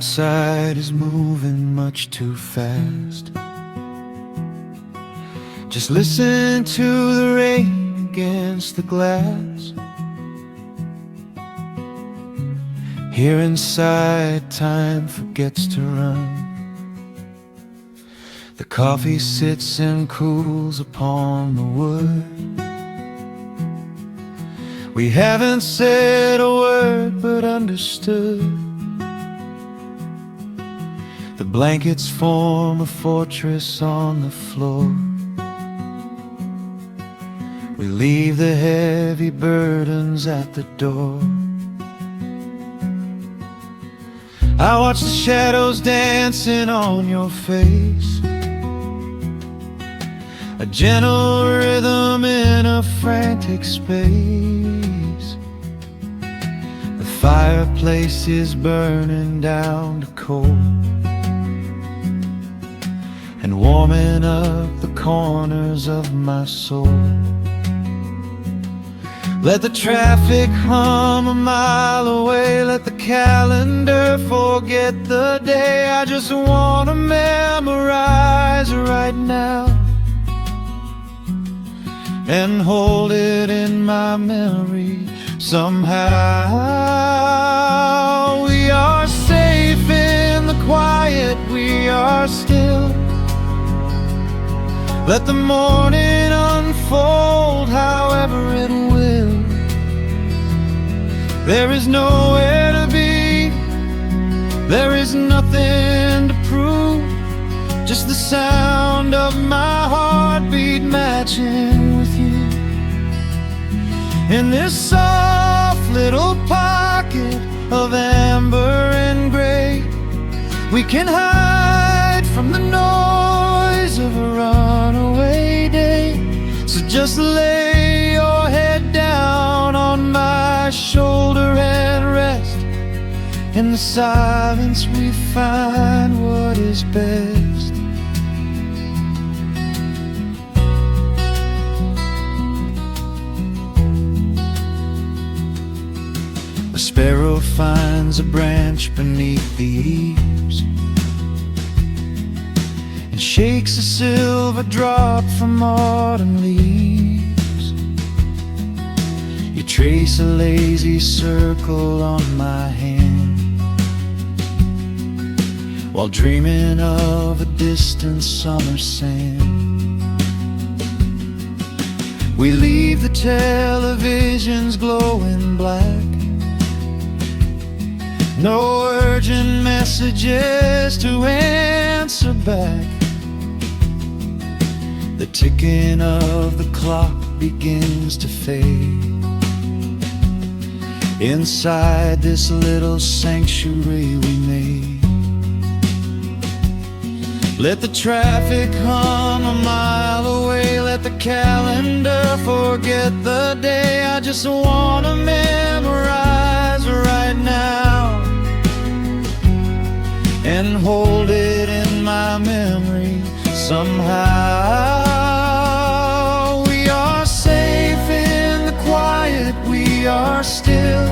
outside is moving much too fast. Just listen to the rain against the glass. Here inside, time forgets to run. The coffee sits and cools upon the wood. We haven't said a word but understood. The blankets form a fortress on the floor. We leave the heavy burdens at the door. I watch the shadows dancing on your face, a gentle rhythm in a frantic space. The fireplace is burning down to coal and warming up the corners of my soul. Let the traffic hum a mile away, let the calendar forget the day. I just want to memorize right now and hold it in my memory somehow. We are safe in the quiet, we are still. Let the morning unfold however it will. There is nowhere to be, there is nothing to prove, just the sound of my heartbeat matching with you. In this soft little pocket of amber and gray, we can hide from the noise of a runaway day. So just lay your head down on my shoulder and rest. In the silence we find what is best. A sparrow finds a branch beneath the eaves and shakes a silver drop from autumn leaves. You trace a lazy circle on my hand while dreaming of a distant summer sand. We leave the televisions glowing black, no urgent messages to answer back. The ticking of the clock begins to fade inside this little sanctuary we made. Let the traffic hum a mile away, let the calendar forget the day. I just want to memorize right now and hold it in my memory somehow. We are safe in the quiet, we are still.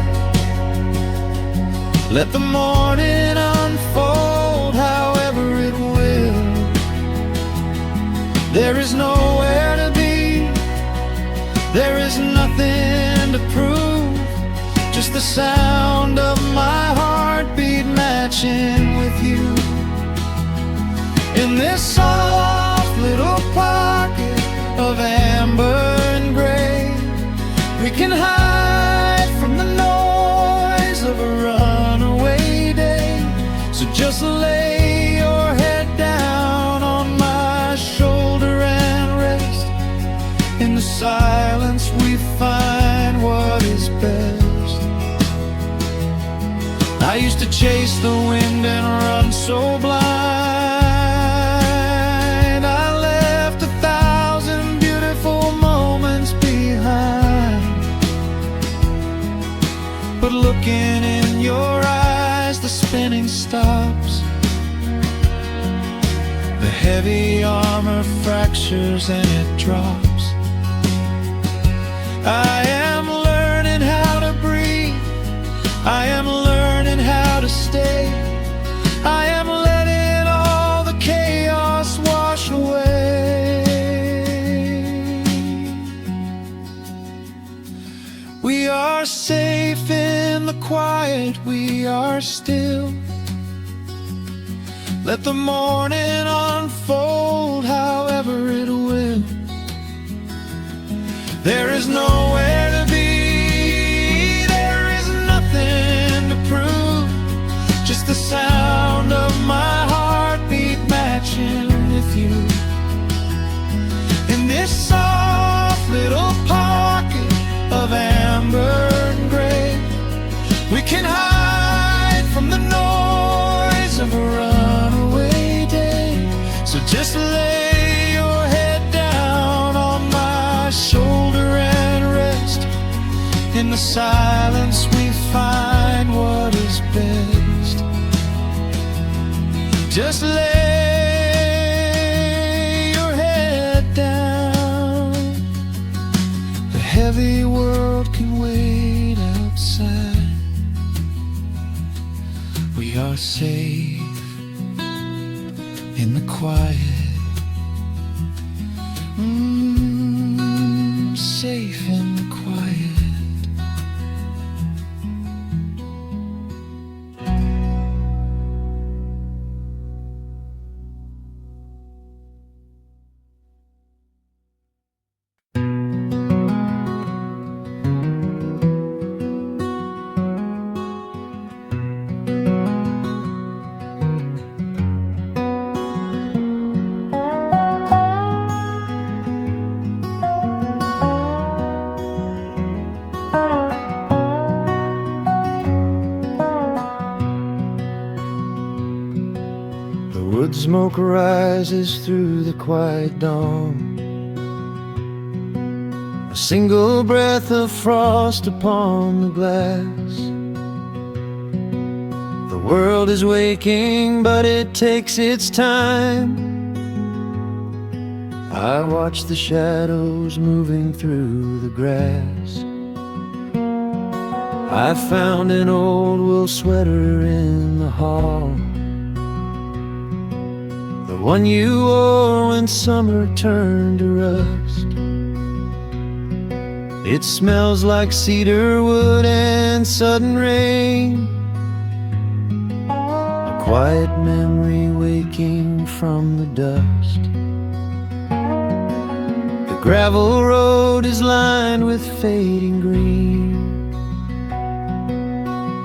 Let the morning unfold however it will. There is nowhere to be, there is nothing to prove, just the sound of my heartbeat matching with you. In this soft little pocket of amber and gray, we can hide from the noise of a runaway day. So just lay your head down on my shoulder and rest. In the silence we find what is best. I used to chase the wind and run so blind. I left 1,000 beautiful moments behind. But looking in your eyes, the spinning stops. The heavy armor fractures and it drops. I am learning how to breathe, I am learning how to stay. Let the morning unfold however it will. There is nowhere to be, there is nothing to prove, just the sound of my heartbeat matching with you. In this soft little pocket of amber and gray, we can hide from the noise of a runaway day. So just lay your head down on my shoulder and rest. In the silence we find what is best. Just lay your head down. The heavy world can wait outside. We are safe in the quiet. Safe in the quiet. Wood smoke rises through the quiet dawn, a single breath of frost upon the glass. The world is waking, but it takes its time. I watch the shadows moving through the grass. I found an old wool sweater in the hall, the one you wore when summer turned to rust. It smells like cedar wood and sudden rain, a quiet memory waking from the dust. The gravel road is lined with fading green,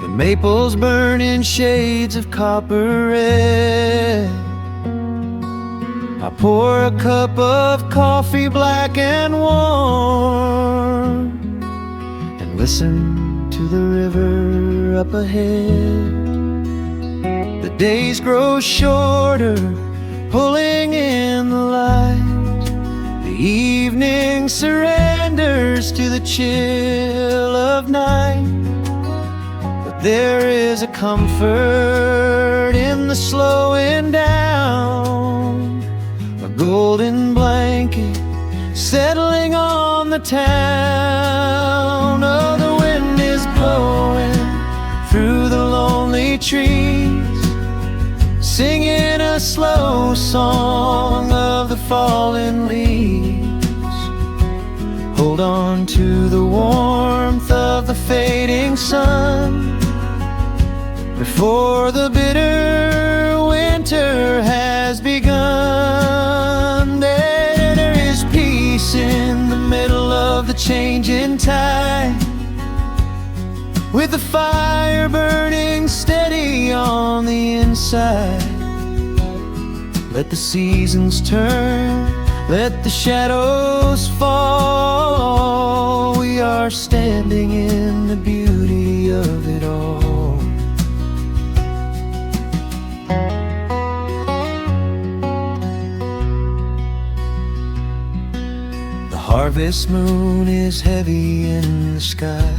the maples burn in shades of copper red. I pour a cup of coffee black and warm, and listen to the river up ahead. The days grow shorter, pulling in the light. The evening surrenders to the chill of night. But there is a comfort in the slowing down, a golden blanket settling on the town. Oh, the wind is blowing through the lonely trees, singing a slow song of the fallen leaves. Hold on to the warmth of the fading sun before the bitter winter has begun. There is peace in the middle of the changing tide, with the fire burning steady on the inside. Let the seasons turn, let the shadows fall. We are standing in the beauty of it all. The harvest moon is heavy in the sky,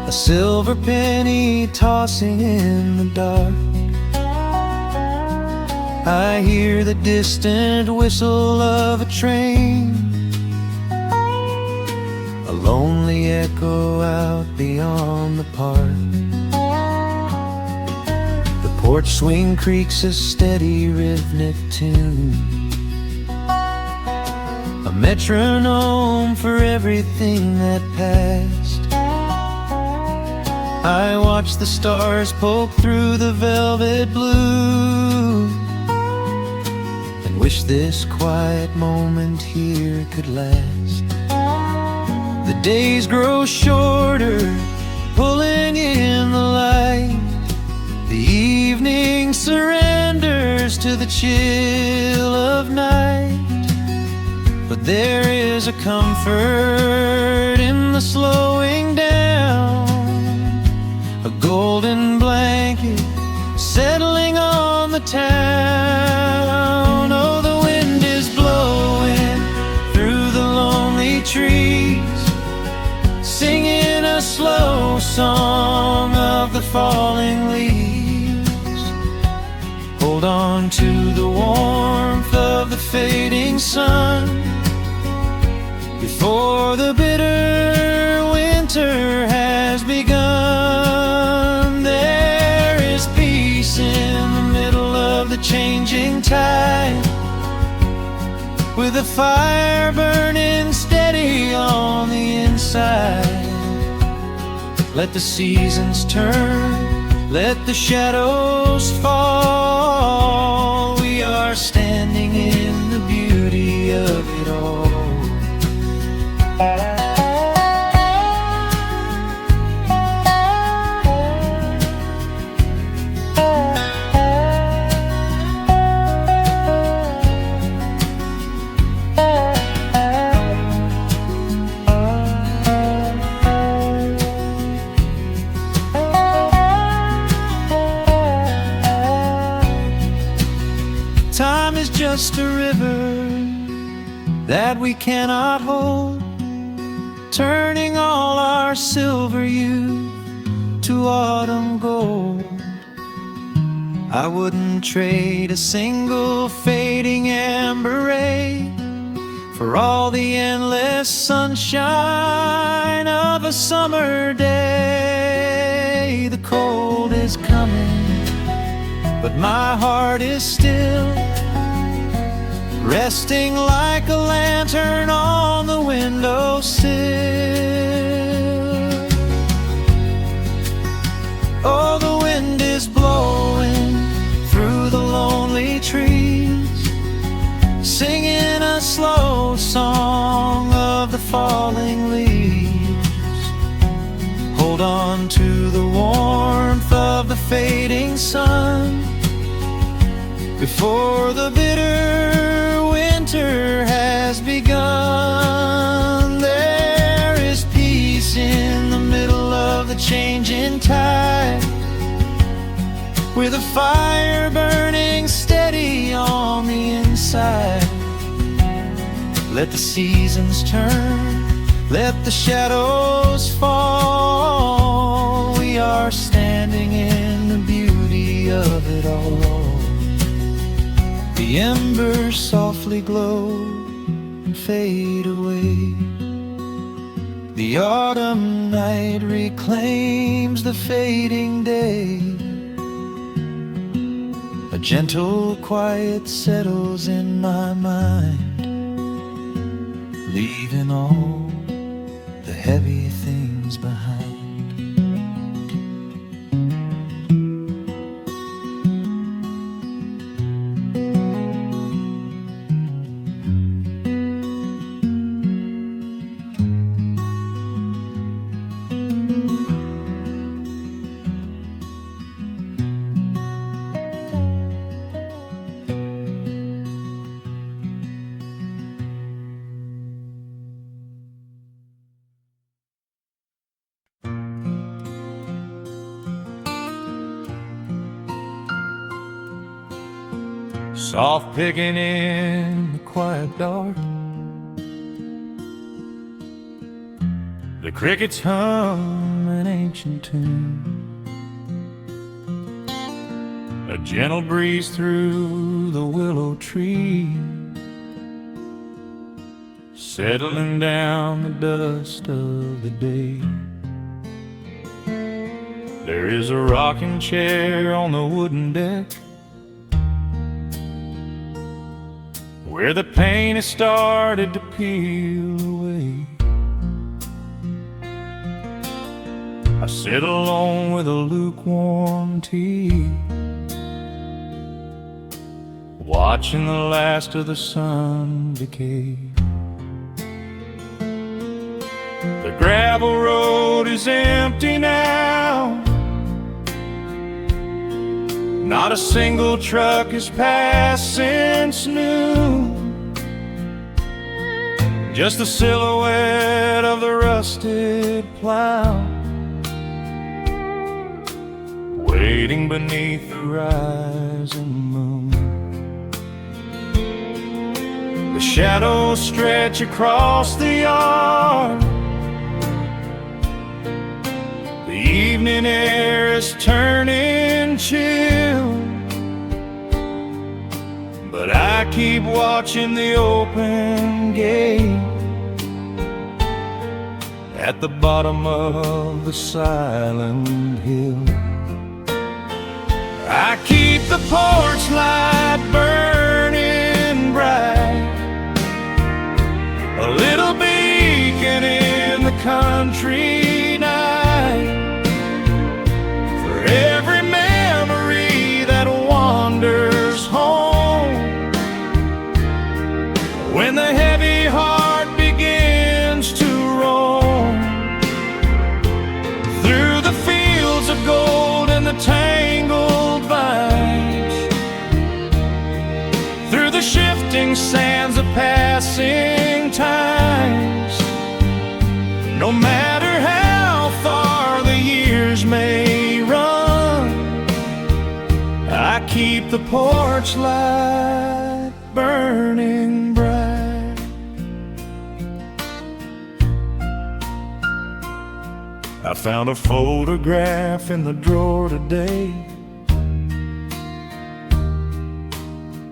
a silver penny tossing in the dark. I hear the distant whistle of a train, a lonely echo out beyond the park. The porch swing creaks a steady rhythmic tune, a metronome for everything that passed. I watch the stars poke through the velvet blue and wish this quiet moment here could last. The days grow shorter, pulling in the light. The evening surrenders to the chill of night. But there is a comfort in the slowing down, a golden blanket settling on the town. Oh, the wind is blowing through the lonely trees, singing a slow song of the falling leaves. Hold on to the warmth of the fading sun before the bitter winter has begun. There is peace in the middle of the changing tide, with a fire burning steady on the inside. Let the seasons turn, let the shadows fall. We are standing in the beauty of it all. Time is just a river that we cannot hold, turning all our silver youth to autumn gold. I wouldn't trade a single fading amber ray for all the endless sunshine of a summer day. The cold is coming, but my heart is still resting like a lantern on the windowsill. Oh, the wind is blowing through the lonely trees, singing a slow song of the falling leaves. Hold on to the warmth of the fading sun before the bitter winter has begun. There is peace in the middle of the changing tide, with a fire burning steady on the inside. Let the seasons turn, let the shadows fall. We are standing in the beauty of it all. The embers softly glow and fade away. The autumn night reclaims the fading day. A gentle quiet settles in my mind, leaving all the heavy things behind. Soft picking in the quiet dark, the crickets hum an ancient tune. A gentle breeze through the willow tree, settling down the dust of the day. There is a rocking chair on the wooden deck, where the paint has started to peel away. I sit alone with a lukewarm tea, watching the last of the sun decay. The gravel road is empty now, not a single truck is passed since noon. Just the silhouette of the rusted plow, waiting beneath the rising moon. The shadows stretch across the yard, the evening air is turning chill, but I keep watching the open gate at the bottom of the silent hill. I keep the porch light burning bright, a little beacon in the country night, for every memory that wanders home. When the heavy heart begins to roam through the fields of gold and the tangled vines, through the shifting sands of passing times, no matter how far the years may run, I keep the porch light burning bright. I found a photograph in the drawer today,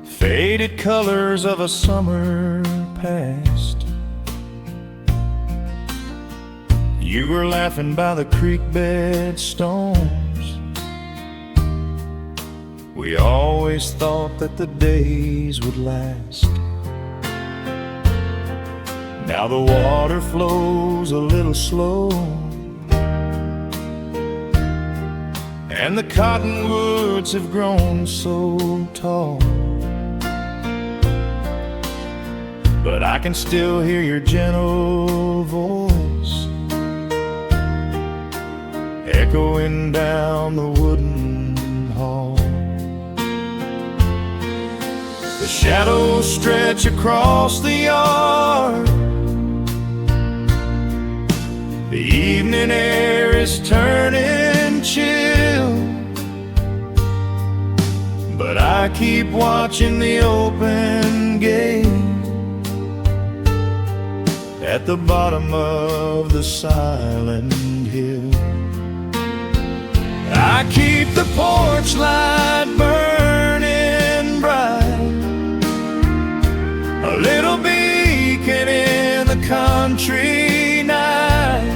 faded colors of a summer past. You were laughing by the creek bed stones. We always thought that the days would last. Now the water flows a little slow, and the cottonwoods have grown so tall, but I can still hear your gentle voice echoing down the wooden hall. The shadows stretch across the yard, the evening air is turning chill, but I keep watching the open gate at the bottom of the silent hill. I keep the porch light burning bright, a little beacon in the country night,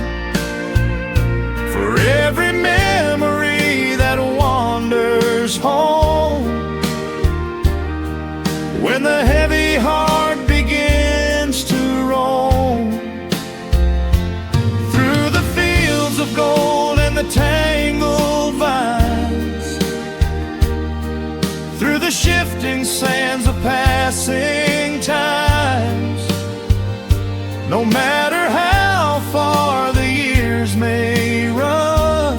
for every memory that wanders home. When the heavy heart begins to roam through the fields of gold and the tangled vines, through the shifting sands of passing times, no matter how far the years may run,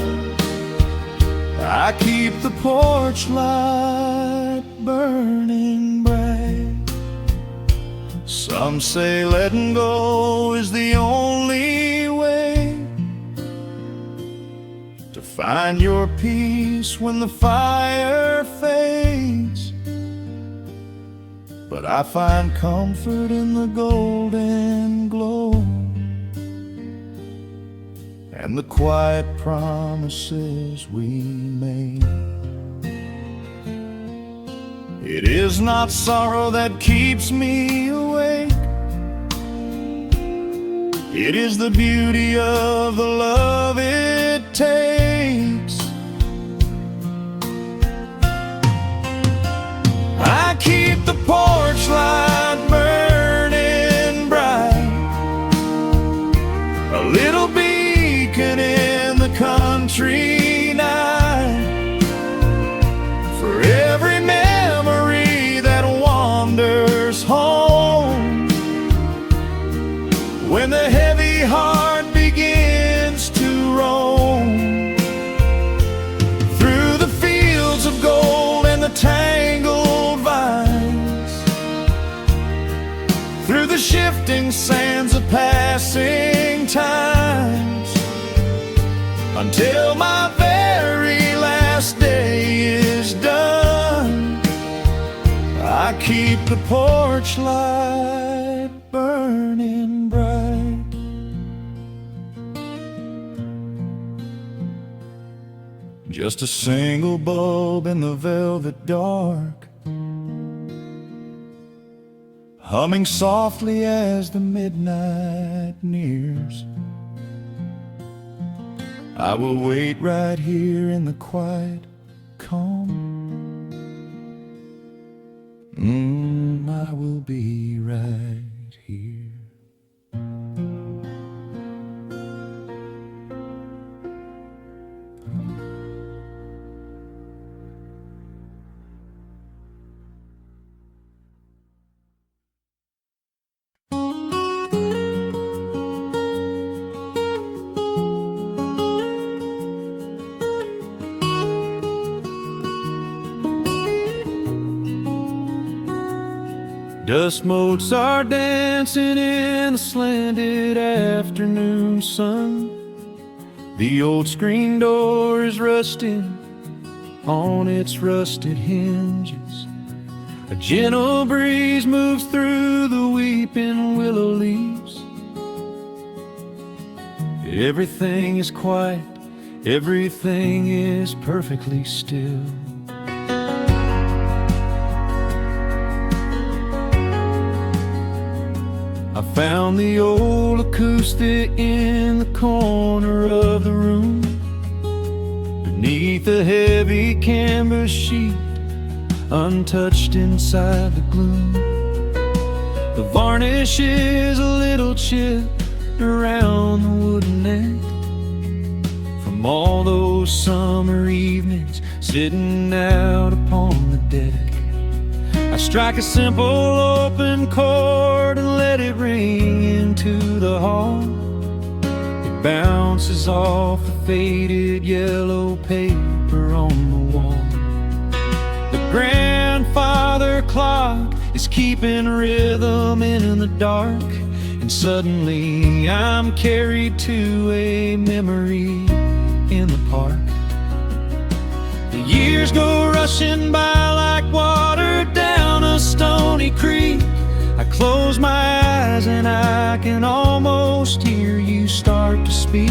I keep the porch light burning bright. Some say letting go is the only way to find your peace when the fire fades, but I find comfort in the golden glow and the quiet promises we made. It is not sorrow that keeps me awake, it is the beauty of the love it takes. I keep the porch light burning bright, a little beacon in the country. shifting sands of passing times, until my very last day is done. I keep the porch light burning bright. Just a single bulb in the velvet dark, humming softly as the midnight nears. I will wait right here in the quiet calm. I will be right here. Dust motes are dancing in the slanted afternoon sun. The old screen door is rusting on its rusted hinges. A gentle breeze moves through the weeping willow leaves. Everything is quiet, everything is perfectly still. I found the old acoustic in the corner of the room, beneath a heavy canvas sheet, untouched inside the gloom. The varnish is a little chipped around the wooden neck, from all those summer evenings sitting out upon the deck. I strike a simple open chord and let it ring into the hall. It bounces off the faded yellow paper on the wall. The grandfather clock is keeping rhythm in the dark, and suddenly I'm carried to a memory in the park. The years go rushing by like water down a stony creek. I close my eyes and I can almost hear you start to speak.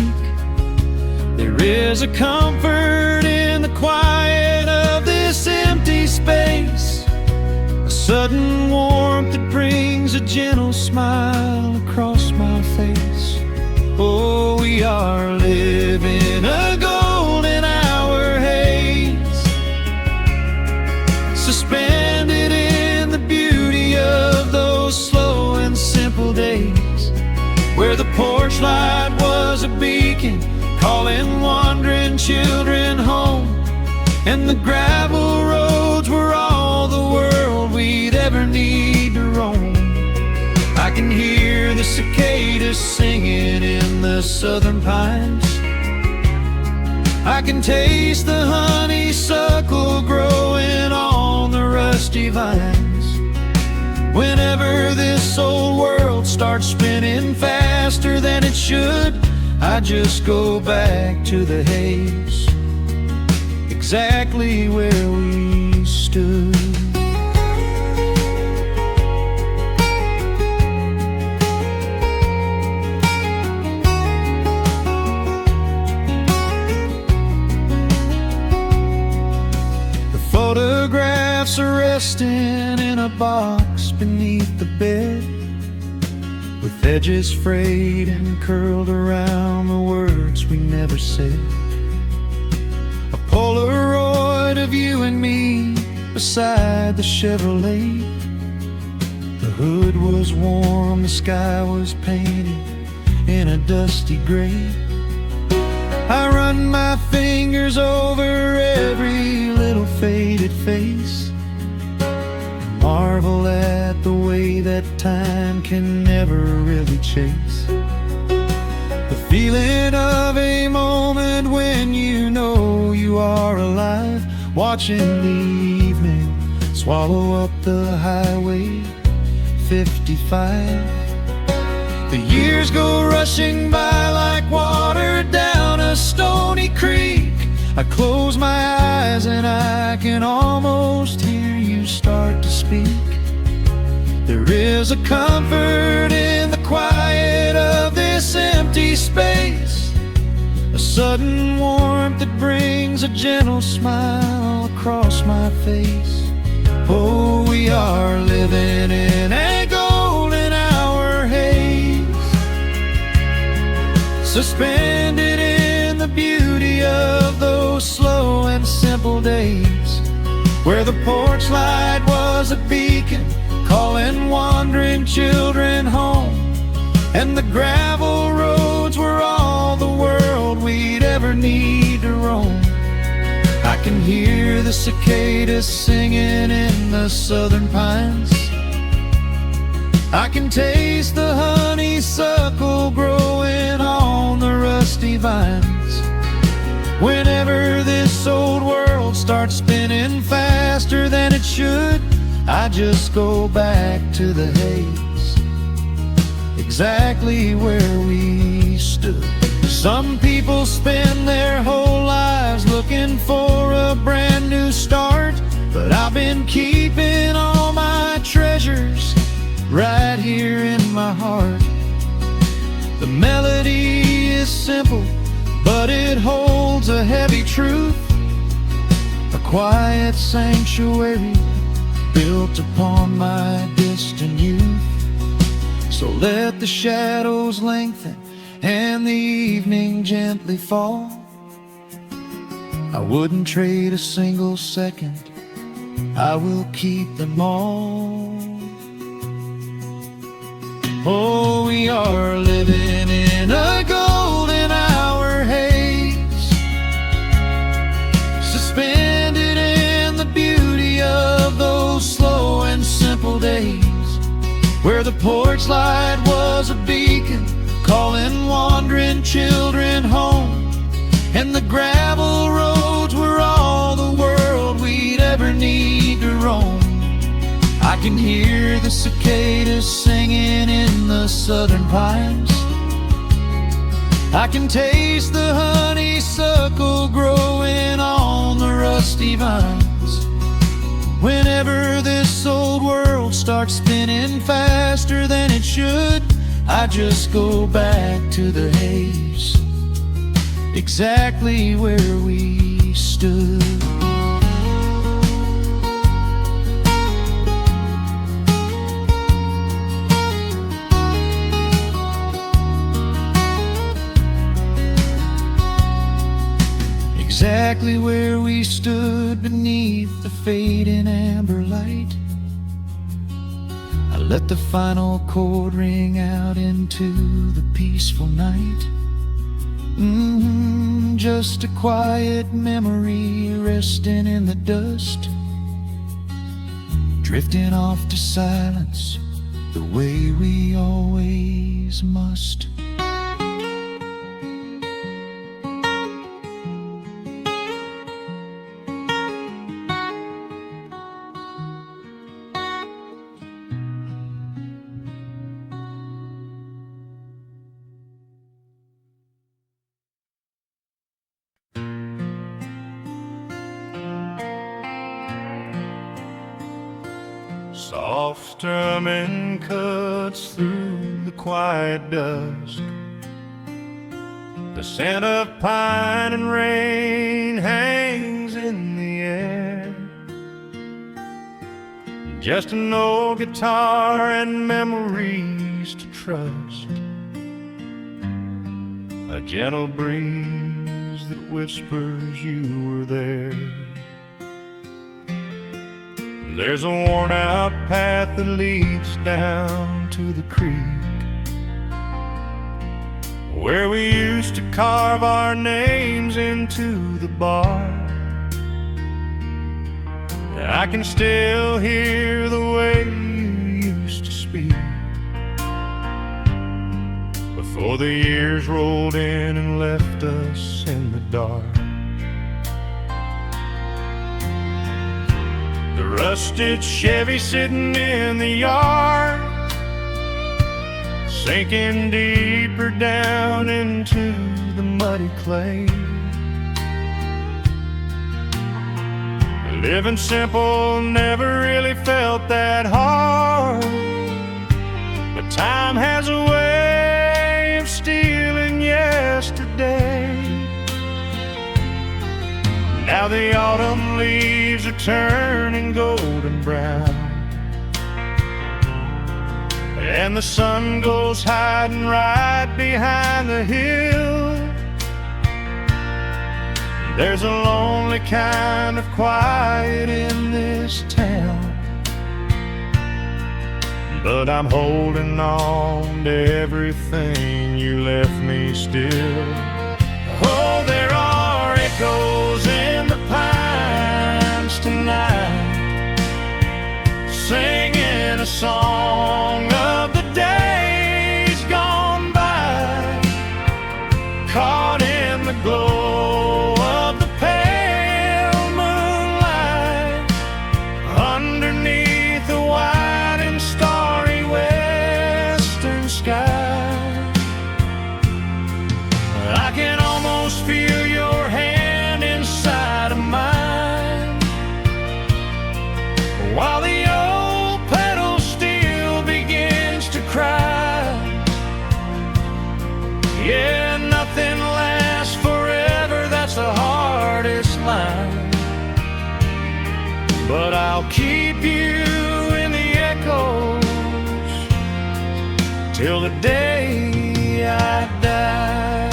There is a comfort in the quiet of this empty space, a sudden warmth that brings a gentle smile across my face. Oh, we are living a golden hour haze, suspended in the beauty of those slow and simple days, where the porch light was a beacon calling wandering children home, and the gravel roads were all the world we'd ever need to roam. I can hear the cicadas singing in the southern pines. I can taste the honeysuckle growing on the rusty vines. Whenever this old world starts spinning faster than it should, I just go back to the haze, exactly where we stood. Photographs are resting in a box beneath the bed, with edges frayed and curled around the words we never said. A Polaroid of you and me beside the Chevrolet. The hood was warm, the sky was painted in a dusty gray. I run my fingers over every little faded face, marvel at the way that time can never really chase. The feeling of a moment when you know you are alive, watching the evening swallow up the highway 55. The years go rushing by like water down a stony creek. I close my eyes and I can almost hear you start to speak. There is a comfort in the quiet of this empty space, a sudden warmth that brings a gentle smile across my face. Oh, we are living in a golden hour haze, suspended in the beauty of those slow and simple days, where the porch light was a beacon calling wandering children home, and the gravel roads were all the world we'd ever need to roam. I can hear the cicadas singing in the southern pines. I can taste the honeysuckle growing on the rusty vines. Whenever this old world starts spinning faster than it should, I just go back to the haze, exactly where we stood. Some people spend their whole lives looking for a brand new start, but I've been keeping all my treasures right here in my heart. The melody is simple, but it holds a heavy truth, a quiet sanctuary built upon my distant youth. So let the shadows lengthen and the evening gently fall. I wouldn't trade a single second, I will keep them all. Oh, we are living in a golden hour haze, suspended in the beauty of those slow and simple days, where the porch light was a beacon calling wandering children home, and the gravel roads were all the world we'd ever need to roam. I can hear the cicadas singing in the southern pines. I can taste the honeysuckle growing on the rusty vines. Whenever this old world starts spinning faster than it should, I just go back to the haze, exactly where we stood. Exactly where we stood beneath the fading amber light. I let the final chord ring out into the peaceful night. Just a quiet memory resting in the dust, drifting off to silence the way we always must. Soft strumming cuts through the quiet dusk. The scent of pine and rain hangs in the air. Just an old guitar and memories to trust. A gentle breeze that whispers you were there. There's a worn-out path that leads down to the creek, where we used to carve our names into the bark. I can still hear the way you used to speak before the years rolled in and left us in the dark. The rusted Chevy sitting in the yard, sinking deeper down into the muddy clay. Living simple never really felt that hard, but time has a way of stealing yesterday. Now the autumn leaves are turning golden brown, and the sun goes hiding right behind the hill. There's a lonely kind of quiet in this town, but I'm holding on to everything you left me still. Oh, there are echoes in the pines tonight, singing a song of the days gone by, caught in the glow of the pale moonlight, underneath the wide and starry western sky. I can almost feel your hand inside of mine, while the old petal still begins to cry. Yeah, nothing lasts forever, that's the hardest line, but I'll keep you in the echoes till the day I die.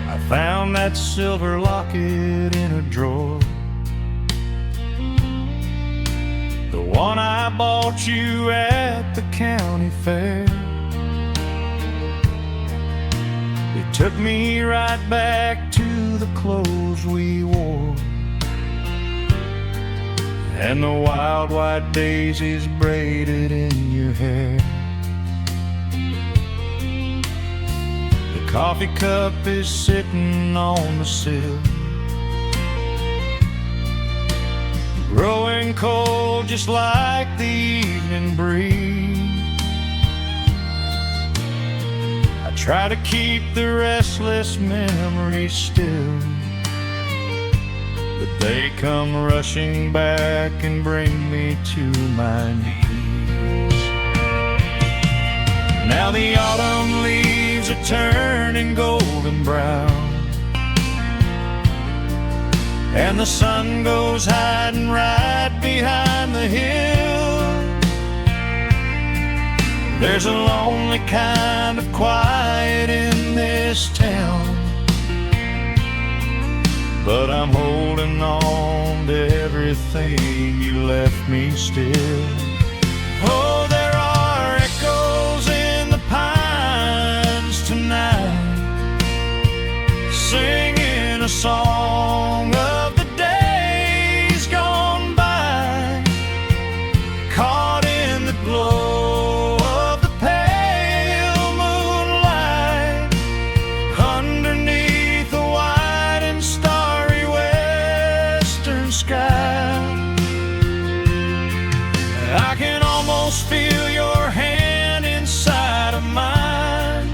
I found that silver locket in a drawer, the one I bought you at the county fair. It took me right back to the clothes we wore, and the wild white daisies braided in your hair. The coffee cup is sitting on the sill, growing cold just like the evening breeze. I try to keep the restless memories still, but they come rushing back and bring me to my knees. Now the autumn leaves are turning golden brown, and the sun goes hiding right behind the hill. There's a lonely kind of quiet in this town, but I'm holding on to everything you left me still. Oh, there are echoes in the pines tonight, singing a song of the days gone by, caught in the glow of the pale moonlight, underneath the wide and starry western sky. I can almost feel your hand inside of mine,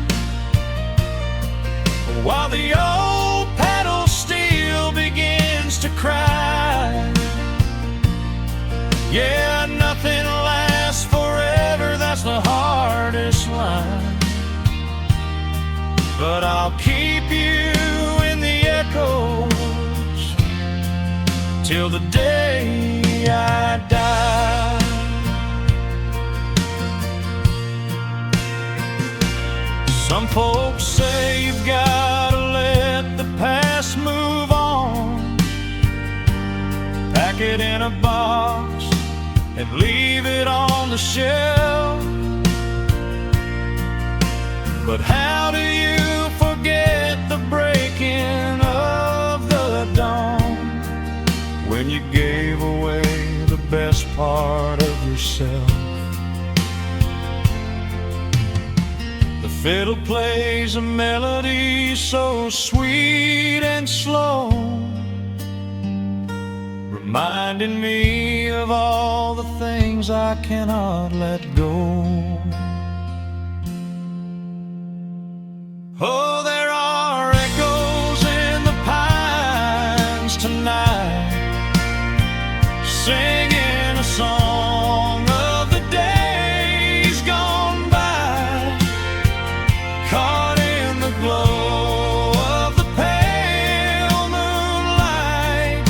while the old pedal still begins to cry. Yeah, nothing lasts forever, that's the hardest line, but I'll keep you in the echoes till the day I die. Some folks say you've got to let the past move on, pack it in a box and leave it on the shelf. But how do you forget the breaking of the dawn, when you gave away the best part of yourself? The fiddle plays a melody so sweet and slow, reminding me of all the things I cannot let go. Oh, there are echoes in the pines tonight, singing a song of the days gone by, caught in the glow of the pale moonlight,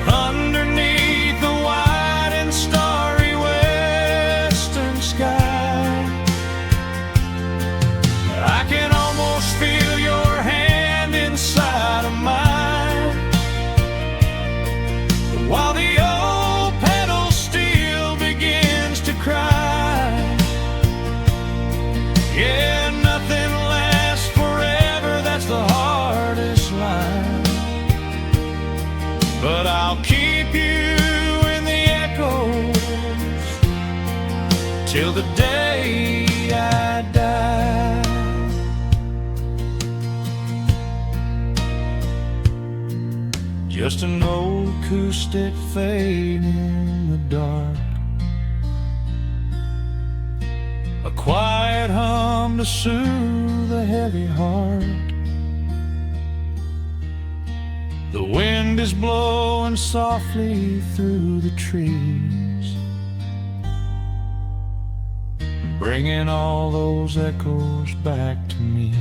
underneath the wide and starry western sky. I can almost feel your hand inside of mine, while the old pedal steel begins to cry. Yeah, nothing lasts forever, that's the hardest line. But I'll keep you in the echoes till the day I die. Just an old acoustic fade in the dark, a quiet hum to soothe a heavy heart. The wind is blowing softly through the trees, bringing all those echoes back to me.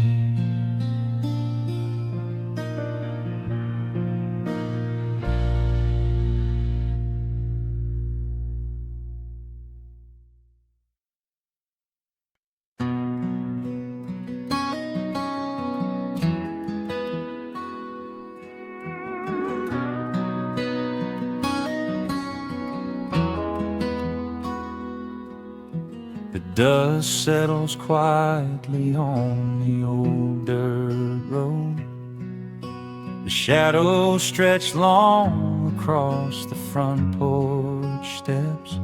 The dust settles quietly on the old dirt road. The shadows stretch long across the front porch steps.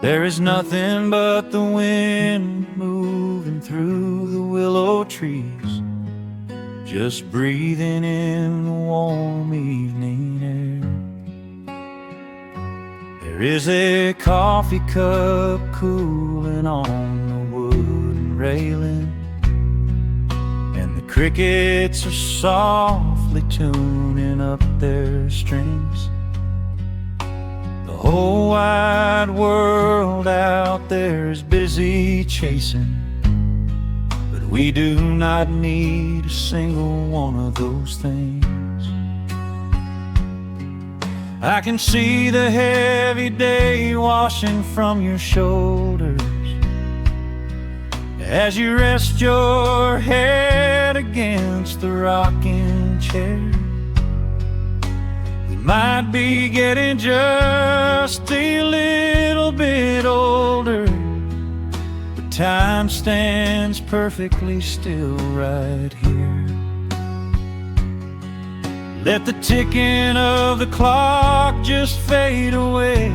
There is nothing but the wind moving through the willow trees, just breathing in the warm evening air. There is a coffee cup cooling on the wooden railing, and the crickets are softly tuning up their strings. The whole wide world out there is busy chasing, but we do not need a single one of those things. I can see the heavy day washing from your shoulders as you rest your head against the rocking chair. We might be getting just a little bit older, but time stands perfectly still right here. Let the ticking of the clock just fade away.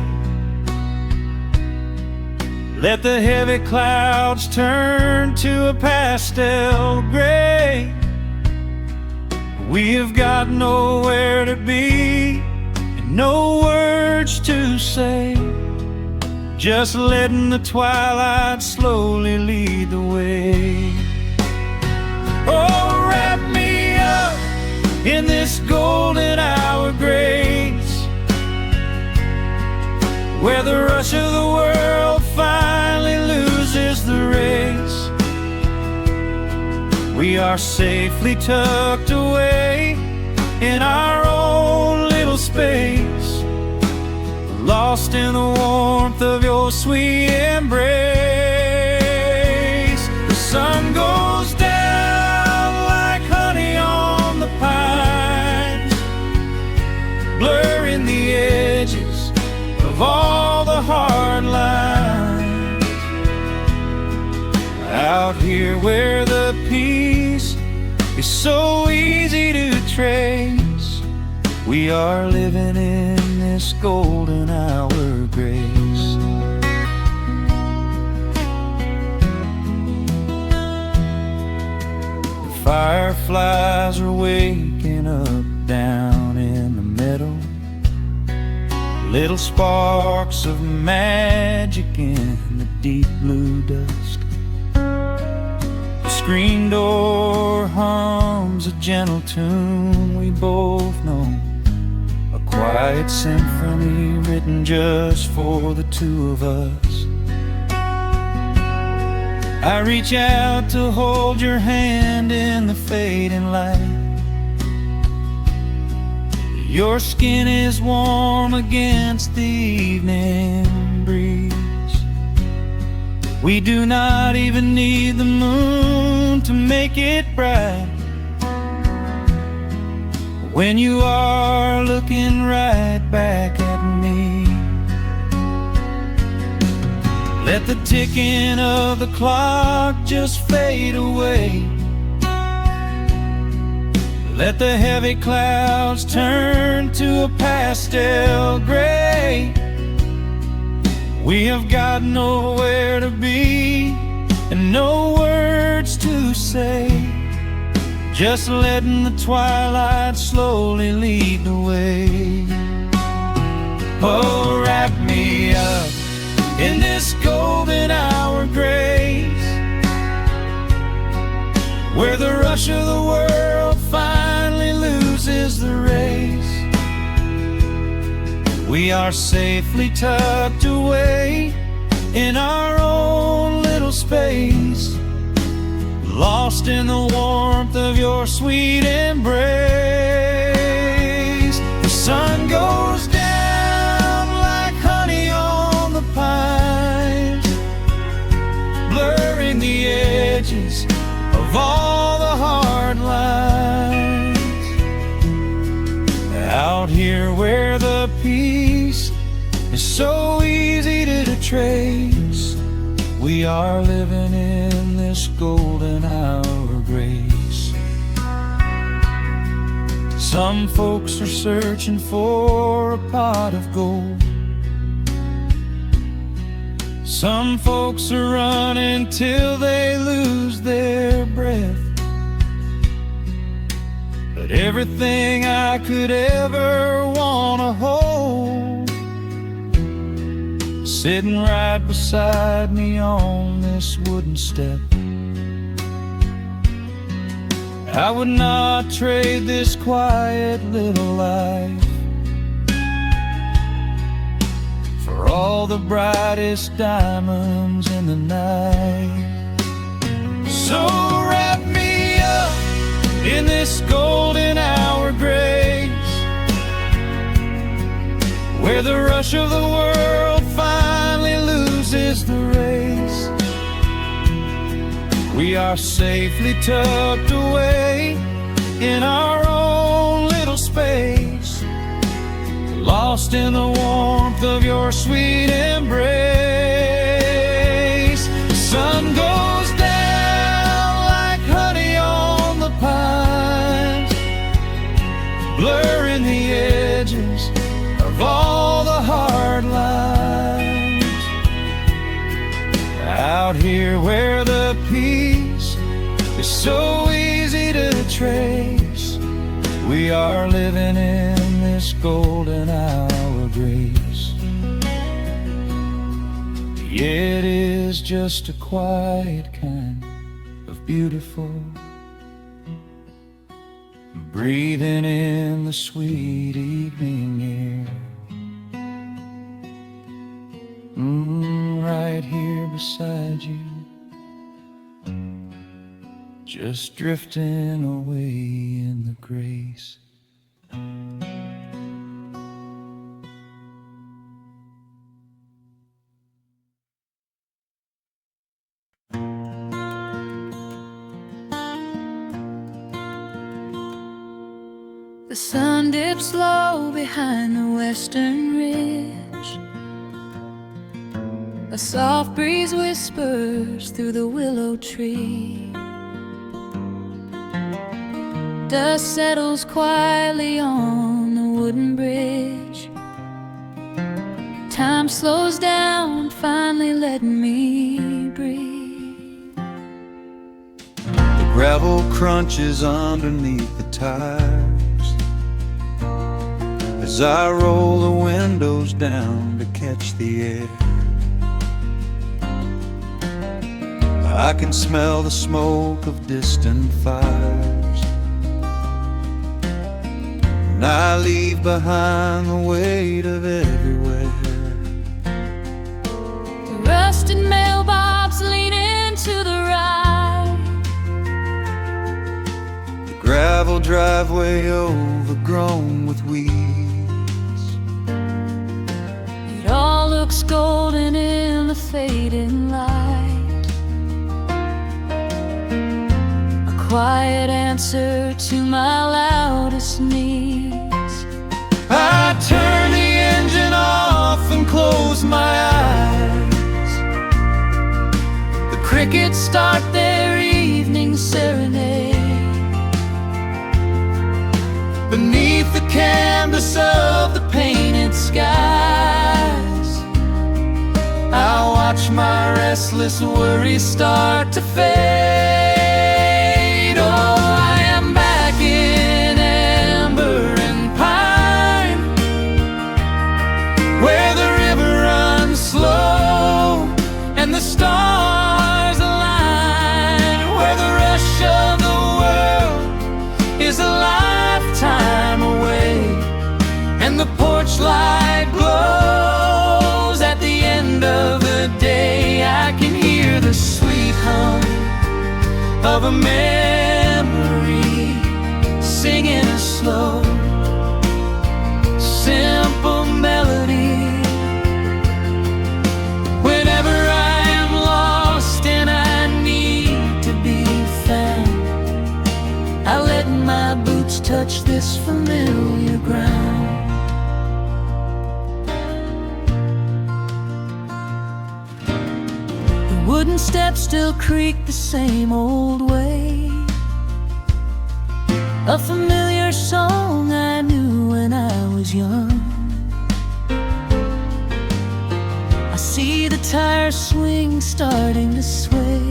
Let the heavy clouds turn to a pastel gray. We have got nowhere to be and no words to say, just letting the twilight slowly lead the way. Oh, wrap me up in this golden hour grace, where the rush of the world finally loses the race. We are safely tucked away in our own little space, lost in the warmth of your sweet embrace. The sun goes down like honey on the pines, blurring the edges of all the hard lines. Out here where the peace is so easy to trace, we are living in this golden hour grace. The fireflies are waking up down in the meadow, little sparks of magic in the deep blue dusk. The screen door hums a gentle tune we both know, a quiet symphony written just for the two of us. I reach out to hold your hand in the fading light. Your skin is warm against the evening breeze. We do not even need the moon to make it bright when you are looking right back at me. Let the ticking of the clock just fade away. Let the heavy clouds turn to a pastel gray. We have got nowhere to be and no words to say, just letting the twilight slowly lead the way. Oh, wrap me up in this golden hour grace, where the rush of the world finally loses the race. We are safely tucked away in our own little space, lost in the warmth of your sweet embrace. The sun goes down like honey on the pines, blurring the edges of all the hard lines. Out here where the peace is so easy to trace, we are living in this golden hour grace. Some folks are searching for a pot of gold. Some folks are running till they lose their breath. But everything I could ever want to hold, sitting right beside me on this wooden step. I would not trade this quiet little life for all the brightest diamonds in the night. So wrap me up in this golden hour grace, where the rush of the world finally loses the race. We are safely tucked away in our own little space, lost in the warmth of your sweet embrace. The sun goes down like honey on the pines, blurring the edges of all the hard lines. Out here where the peace is so easy to trace, we are living in this golden hour grace. Yeah, it is just a quiet kind of beautiful, breathing in the sweet evening air. Right here beside you, just drifting away in the grace. The sun dips low behind the western ridge. A soft breeze whispers through the willow tree. Dust settles quietly on the wooden bridge. Time slows down, finally letting me breathe. The gravel crunches underneath the tires as as I roll the windows down to catch the air. I can smell the smoke of distant fires, and I leave behind the weight of everywhere. The rusted mailbox leaning to the right, The gravel driveway overgrown with weeds. it all looks golden in the fading light. A quiet answer to my loudest needs. I turn the engine off and close my eyes. The crickets start their evening serenade. Beneath the canvas of the painted skies, I watch my restless worries start to fade. Oh, I am back in amber and pine, where the river runs slow and the stars align, where the rush of the world is a lifetime away, and the porch light glows at the end of the day. I can hear the sweet hum of a memory singing a slow, simple melody. Whenever I am lost and I need to be found, I let my boots touch this familiar ground. The wooden steps still creak the same old way. A familiar song I knew when I was young. I see the tires swing starting to sway,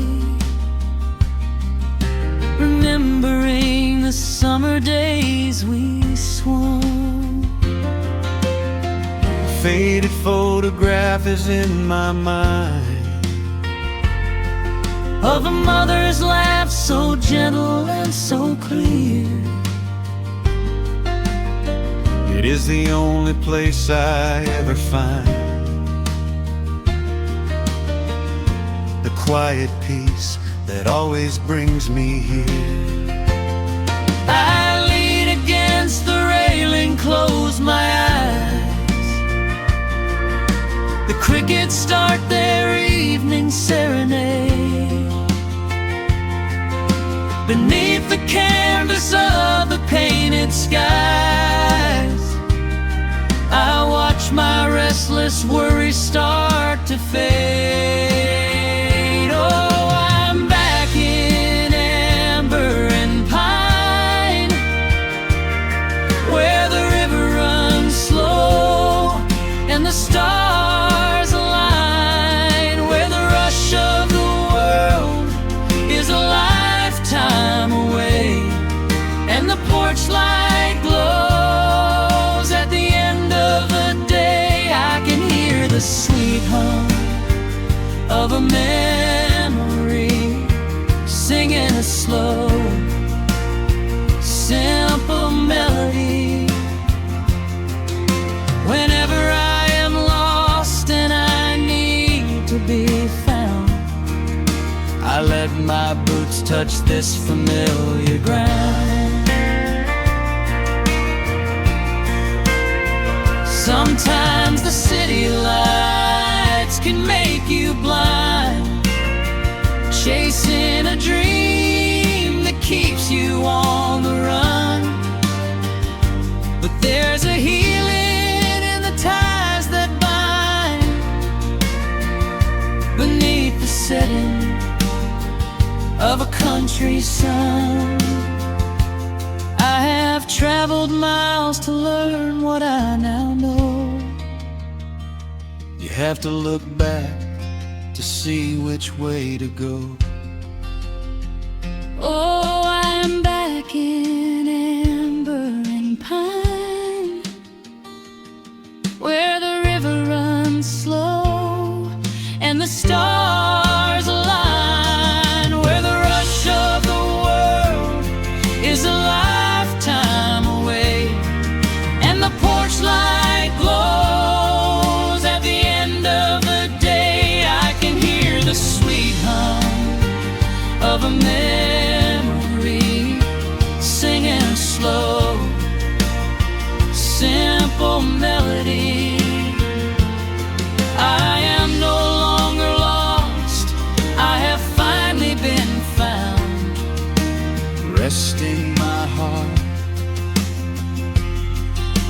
remembering the summer days we swung. A faded photograph is in my mind of a mother's laugh so gentle and so clear. It is the only place I ever find the quiet peace that always brings me here. I lean against the railing, close my eyes. The crickets start their evening serenade. Beneath the canvas of the painted skies, I watch my restless worries start to fade. Oh, I'm back in amber and pine, where the river runs slow and the stars align, where the rush of the world is a lifetime away, and the porch light glows at the end of the day. I can hear the sweet hum of a memory singing a slow, simple melody. Whenever I am lost and I need to be found, I let my boots touch this familiar ground. Sometimes the city lights can make you blind, chasing a dream that keeps you on the run. But there's a healing in the ties that bind beneath the setting of a country sun. I have traveled miles to learn what I now know. You have to look back to see which way to go. Oh, I'm back in amber and pine,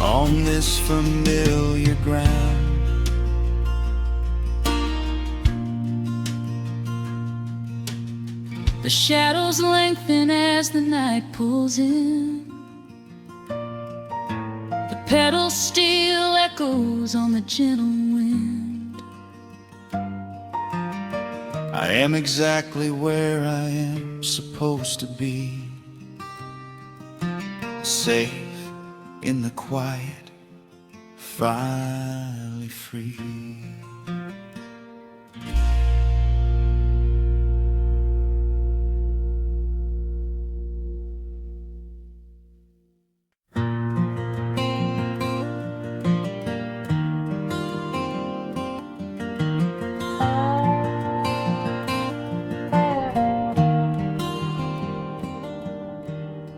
on this familiar ground. The shadows lengthen as the night pulls in. The pedal steel echoes on the gentle wind. I am exactly where I am supposed to be, safe in the quiet, finally free.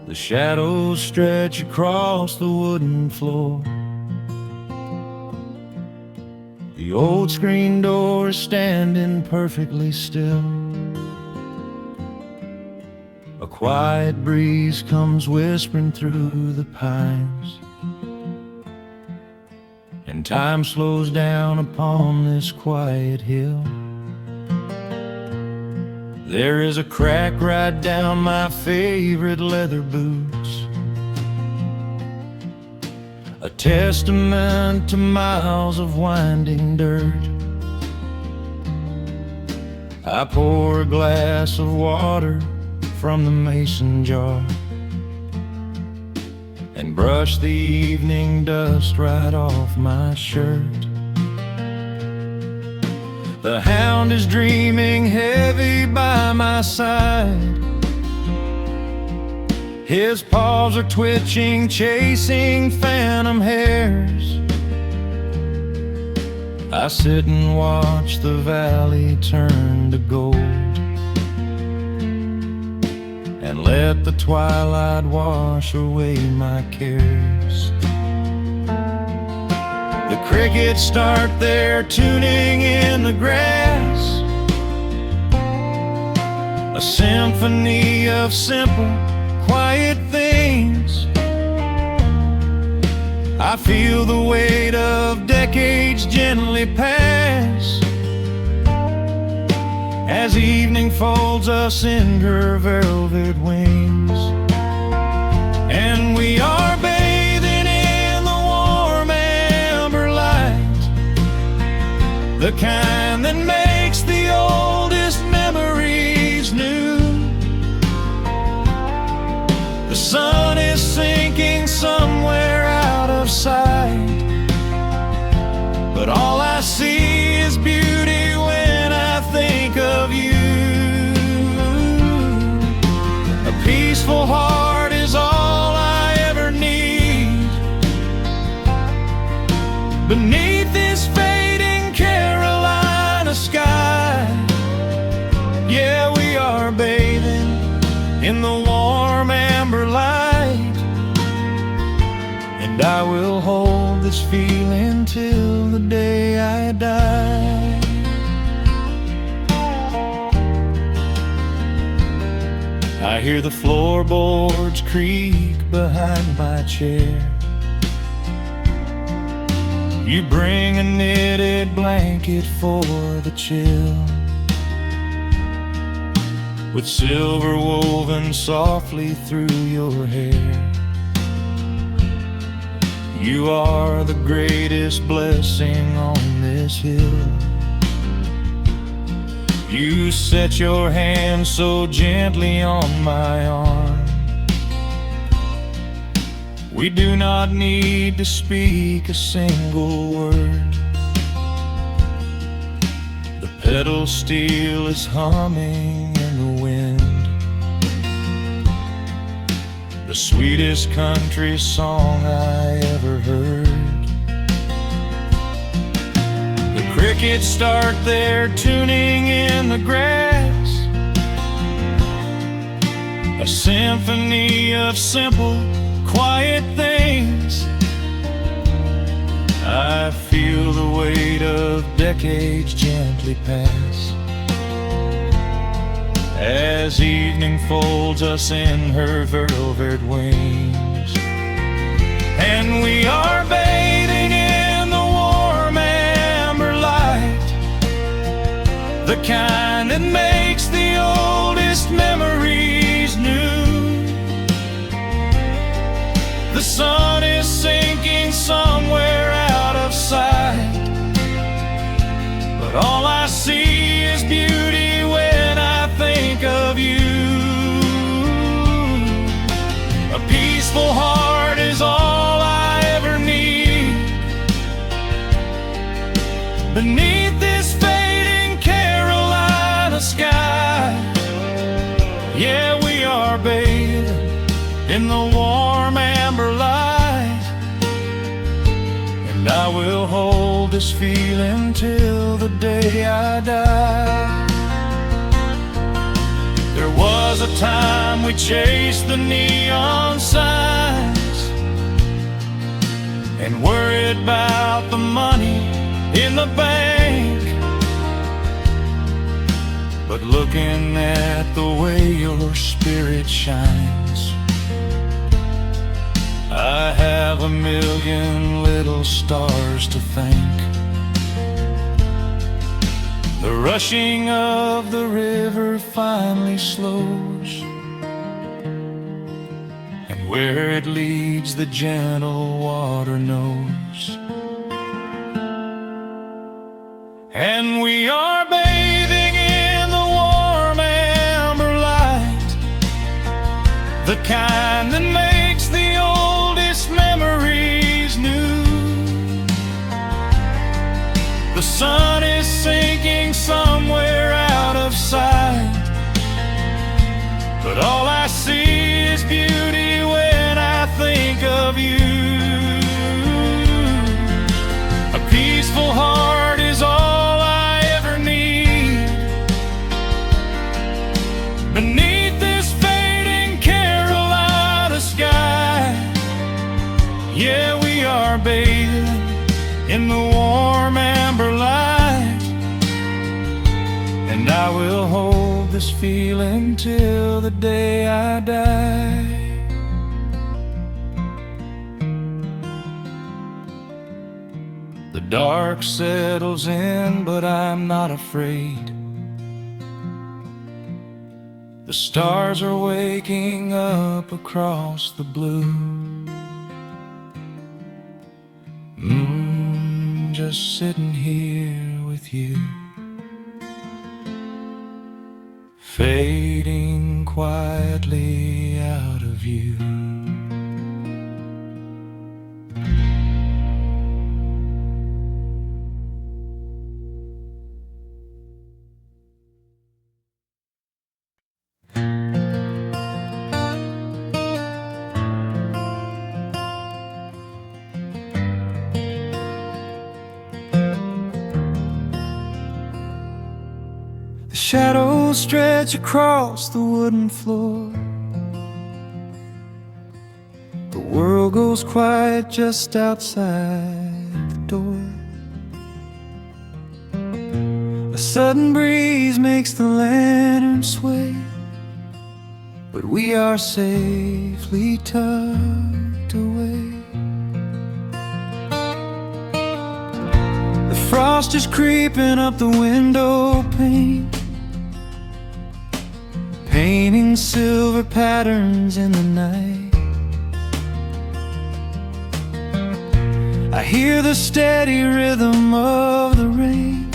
The shadows stretch across the wooden floor. The old screen door is standing perfectly still. A quiet breeze comes whispering through the pines, and time slows down upon this quiet hill. There is a crack right down my favorite leather boots, a testament to miles of winding dirt. I pour a glass of water from the mason jar and brush the evening dust right off my shirt. The hound is dreaming heavy by my side. His paws are twitching, chasing phantom hares. I sit and watch the valley turn to gold and let the twilight wash away my cares. The crickets start their tuning in the grass, a symphony of simple, quiet things. I feel the weight of decades gently pass as evening folds us in her velvet wings. And we are bathing in the warm amber light, the kind that makes the oldest memories new. The sun is sinking somewhere out of sight, but all I see is beauty when I think of you. A peaceful heart is all I ever need beneath this fading Carolina sky. Yeah, we are bathing in the warm amber light, and I will hold this feeling till the day I die. I hear the floorboards creak behind my chair. You bring a knitted blanket for the chill, with silver woven softly through your hair. You are the greatest blessing on this hill. You set your hand so gently on my arm. We do not need to speak a single word. The pedal steel is humming in the wind, the sweetest country song I ever heard. The crickets start their tuning in the grass, a symphony of simple, quiet things. I feel the weight of decades gently pass as evening folds us in her velvet wings. And we are kind that makes the oldest memories new. The sun is sinking somewhere out of sight, but all I see is beauty when I think of you. A peaceful heart is all I ever need. Beneath this fading Carolina sky, yeah, we are bathing in the warm amber light, and I will hold this feeling till the day I die. There was a time we chased the neon signs and worried about the money in the bank, but looking at the way your spirit shines, I have a million little stars to thank. The rushing of the river finally slows, and where it leads the gentle water knows. And we are bathing in the warm amber light, the kind that makes the oldest memories new. The sun is sinking somewhere out of sight, but all I see is beauty when I think of you. A peaceful heart is all I ever need. Beneath this fading Carolina sky, yeah, we are bathing in the warm amber light, and I will hold this feeling till the day I die. The dark settles in, but I'm not afraid. The stars are waking up across the blue. Just sitting here with you, fading quietly out of view. Shadows stretch across the wooden floor. The world goes quiet just outside the door. A sudden breeze makes the lantern sway, but we are safely tucked away. The frost is creeping up the window pane, painting silver patterns in the night. I hear the steady rhythm of the rain,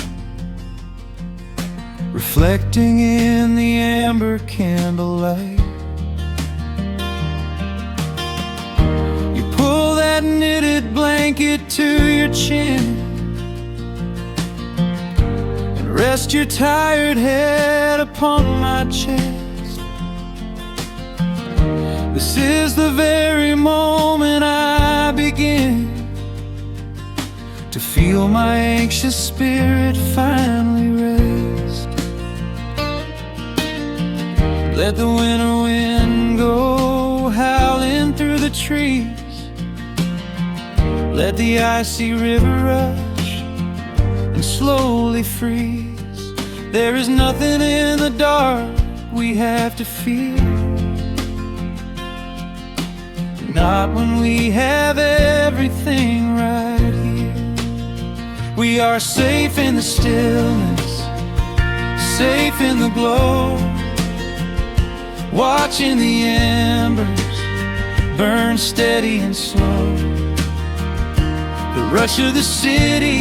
reflecting in the amber candlelight. You pull that knitted blanket to your chin and rest your tired head upon my chest. This is the very moment I begin to feel my anxious spirit finally rest. Let the winter wind go howling through the trees. Let the icy river rush and slowly freeze. There is nothing in the dark we have to fear, not when we have everything right here. We are safe in the stillness, safe in the glow, watching the embers burn steady and slow. The rush of the city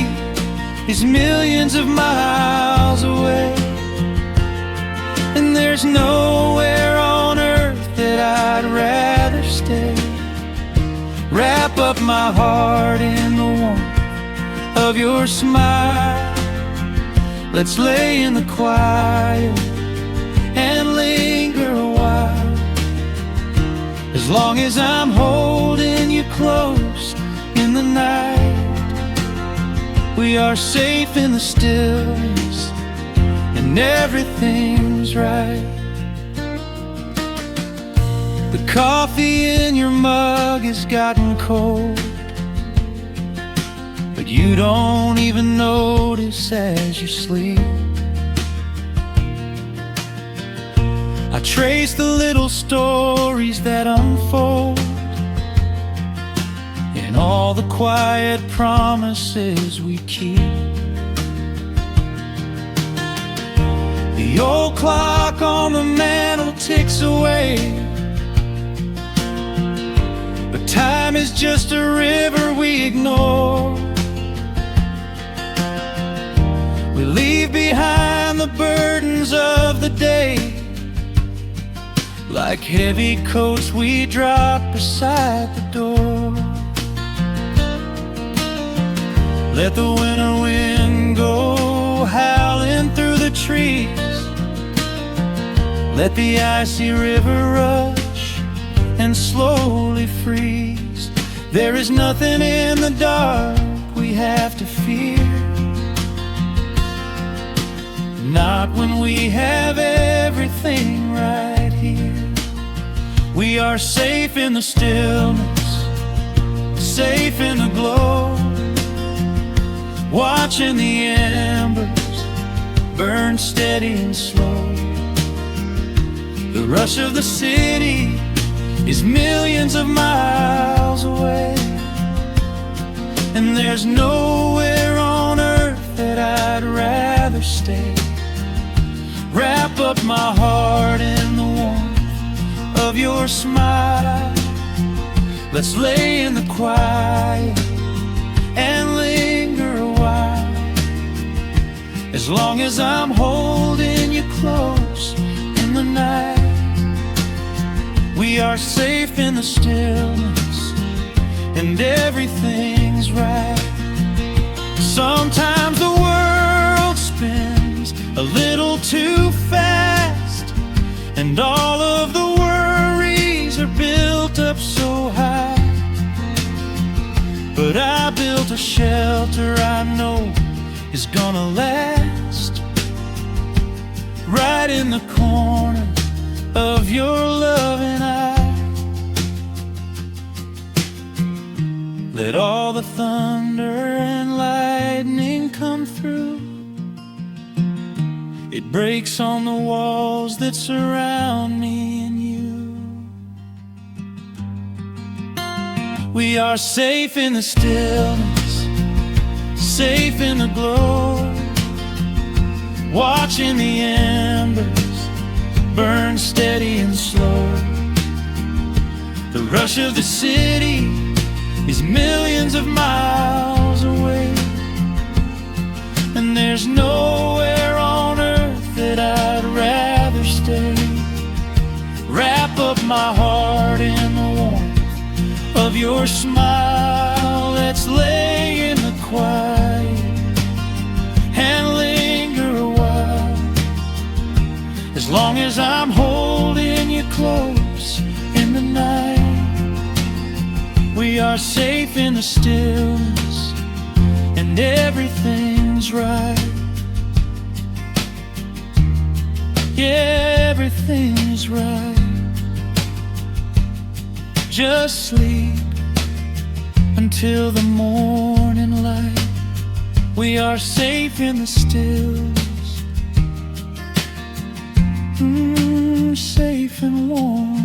is millions of miles away, and there's nowhere on earth that I'd rather stay. Wrap up my heart in the warmth of your smile. Let's lay in the quiet and linger a while. As long as I'm holding you close in the night, we are safe in the stillness, and everything's right. The coffee in your mug has gotten cold, but you don't even notice as you sleep. I trace the little stories that unfold in all the quiet promises we keep. The old clock on the mantle ticks away, but time is just a river we ignore. We leave behind the burdens of the day, like heavy coats we drop beside the door. Let the winter wind go howling through the trees. Let the icy river rush and slowly freeze. There is nothing in the dark we have to fear, not when we have everything right here. We are safe in the stillness, safe in the glow, watching the embers burn steady and slow. The rush of the city is millions of miles away, and there's nowhere on earth that I'd rather stay. Wrap up my heart in the warmth of your smile. Let's lay in the quiet and linger a while. As long as I'm holding you close in the night, we are safe in the stillness, and everything's right. Sometimes the world spins a little too fast, and all of the worries are built up so high. But I built a shelter I know is gonna last, right in the corner of your loving eye. Let all the thunder and lightning come through. It breaks on the walls that surround me and you. We are safe in the stillness, safe in the glow, watching the embers burn steady and slow. The rush of the city is millions of miles away, and there's nowhere on earth that I'd rather stay. Wrap up my heart in the warmth of your smile. Let's lay in the quiet and linger a while. As long as I'm holding you close in the night, we are safe in the stillness, and everything's right. Yeah, everything's right. Just sleep until the morning light. We are safe in the stillness, safe and warm.